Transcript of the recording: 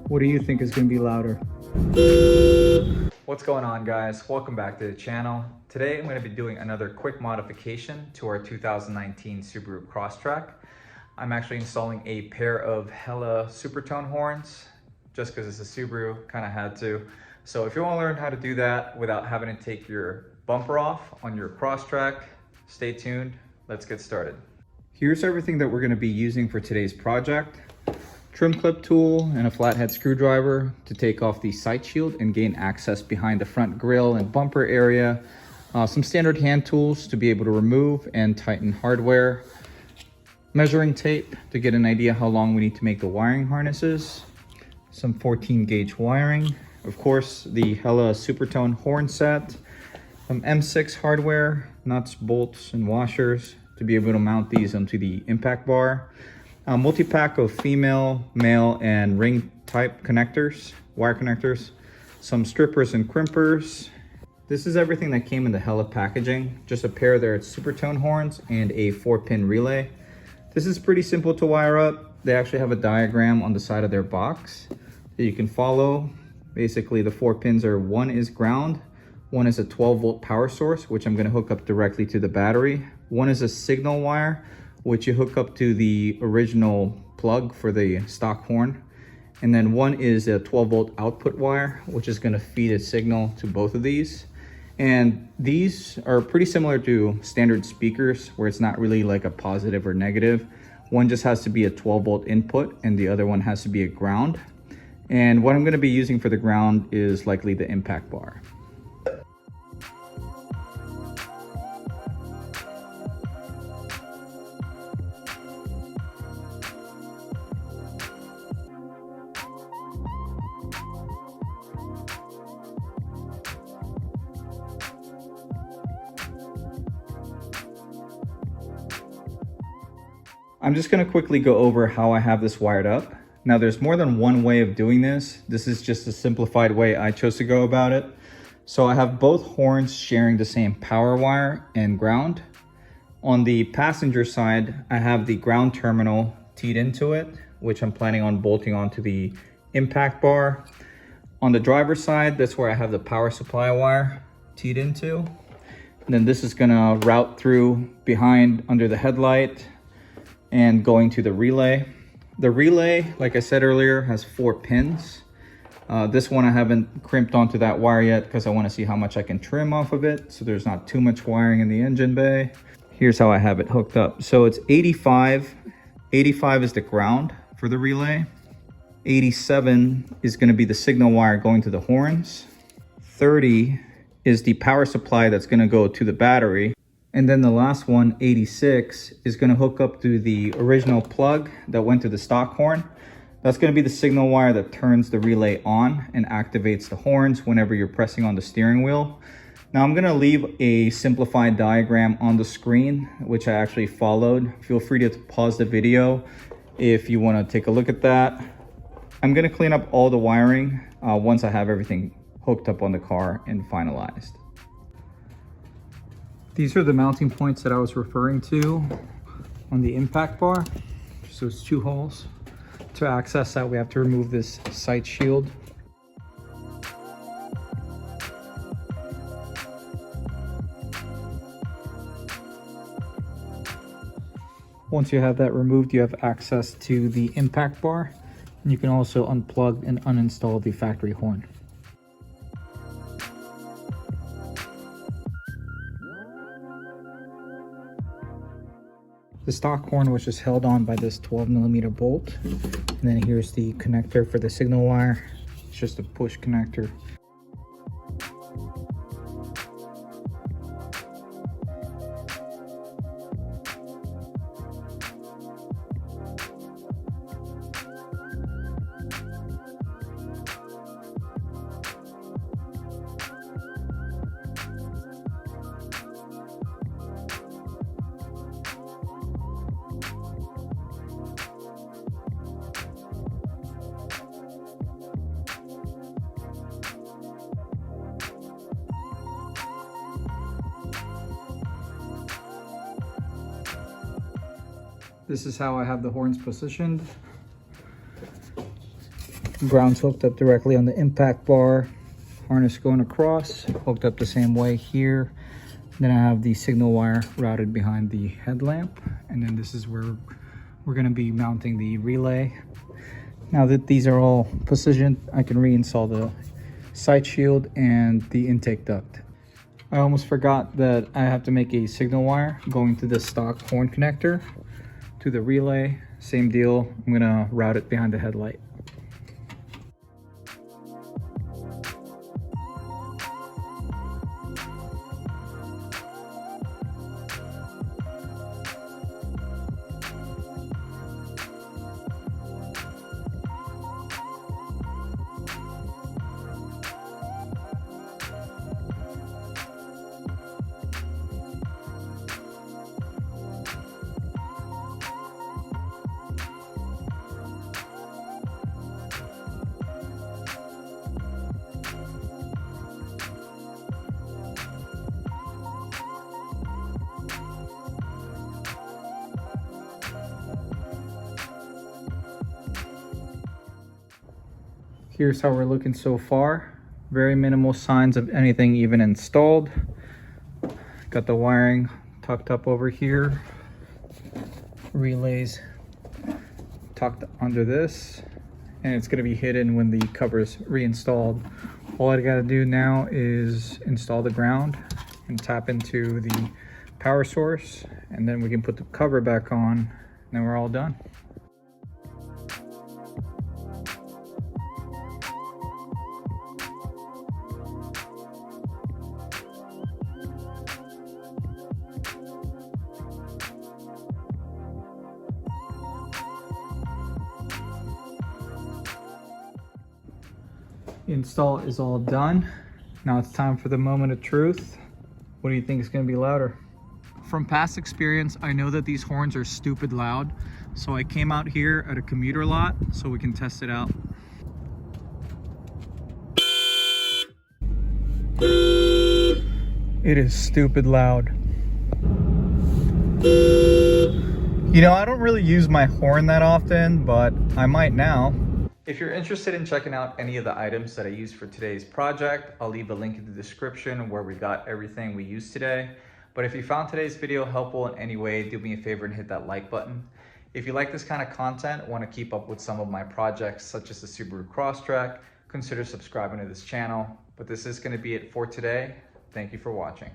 What do you think is going to be louder? What's going on, guys? Welcome back to the channel. Today I'm going to be doing another quick modification to our 2019 Subaru Crosstrek. I'm actually installing a pair of Hella Supertone Horns just because it's a Subaru, kind of had to. So if you want to learn how to do that without having to take your bumper off on your Crosstrek, stay tuned. Let's get started. Here's everything that we're going to be using for today's project. Trim clip tool and a flathead screwdriver to take off the sight shield and gain access behind the front grille and bumper area. Some standard hand tools to be able to remove and tighten hardware. Measuring tape to get an idea how long we need to make the wiring harnesses. Some 14 gauge wiring. Of course, the Hella Supertone Horn set. Some M6 hardware, nuts, bolts, and washers to be able to mount these onto the impact bar. A multi-pack of female, male, and ring type connectors, wire connectors, some strippers and crimpers. This is everything that came in the Hella packaging. Just a pair of their Supertone horns and a 4-pin relay. This is pretty simple to wire up. They actually have a diagram on the side of their box that you can follow. Basically, the 4 pins are, one is ground, one is a 12-volt power source, which I'm going to hook up directly to the battery. One is a signal wire, which you hook up to the original plug for the stock horn. And then one is a 12-volt output wire, which is going to feed a signal to both of these. And these are pretty similar to standard speakers, where it's not really like a positive or negative. One just has to be a 12-volt input and the other one has to be a ground. And what I'm going to be using for the ground is likely the impact bar. I'm just going to quickly go over how I have this wired up. Now, there's more than one way of doing this. This is just a simplified way I chose to go about it. So I have both horns sharing the same power wire and ground. On the passenger side, I have the ground terminal teed into it, which I'm planning on bolting onto the impact bar. On the driver's side, that's where I have the power supply wire teed into. And then this is going to route through behind under the headlight and going to the relay. The relay, like I said earlier, has 4 pins. This one I haven't crimped onto that wire yet because I want to see how much I can trim off of it so there's not too much wiring in the engine bay. Here's how I have it hooked up. So it's 85. 85 is the ground for the relay. 87 is going to be the signal wire going to the horns. 30 is the power supply that's going to go to the battery. And then the last one, 86, is going to hook up to the original plug that went to the stock horn. That's going to be the signal wire that turns the relay on and activates the horns whenever you're pressing on the steering wheel. Now I'm going to leave a simplified diagram on the screen, which I actually followed. Feel free to pause the video if you want to take a look at that. I'm going to clean up all the wiring once I have everything hooked up on the car and finalized. These are the mounting points that I was referring to on the impact bar. Just those 2 holes. To access that, we have to remove this sight shield. Once you have that removed, you have access to the impact bar. And you can also unplug and uninstall the factory horn. The stock horn was just held on by this 12mm bolt. And then here's the connector for the signal wire. It's just a push connector. This is how I have the horns positioned. Ground's hooked up directly on the impact bar. Harness going across, hooked up the same way here. Then I have the signal wire routed behind the headlamp. And then this is where we're gonna be mounting the relay. Now that these are all positioned, I can reinstall the sight shield and the intake duct. I almost forgot that I have to make a signal wire going to the stock horn connector to the relay. Same deal, I'm gonna route it behind the headlight. Here's how we're looking so far. Very minimal signs of anything even installed. Got the wiring tucked up over here. Relays tucked under this. And it's gonna be hidden when the cover's reinstalled. All I gotta do now is install the ground and tap into the power source. And then we can put the cover back on, and then we're all done. Install is all done. Now it's time for the moment of truth. What do you think is going to be louder? From past experience, I know that these horns are stupid loud, so I came out here at a commuter lot so we can test it out. It is stupid loud. You know, I don't really use my horn that often, but I might now. If you're interested in checking out any of the items that I used for today's project, I'll leave a link in the description where we got everything we used today. But if you found today's video helpful in any way, do me a favor and hit that like button. If you like this kind of content, want to keep up with some of my projects such as the Subaru Crosstrek, consider subscribing to this channel. But this is going to be it for today. Thank you for watching.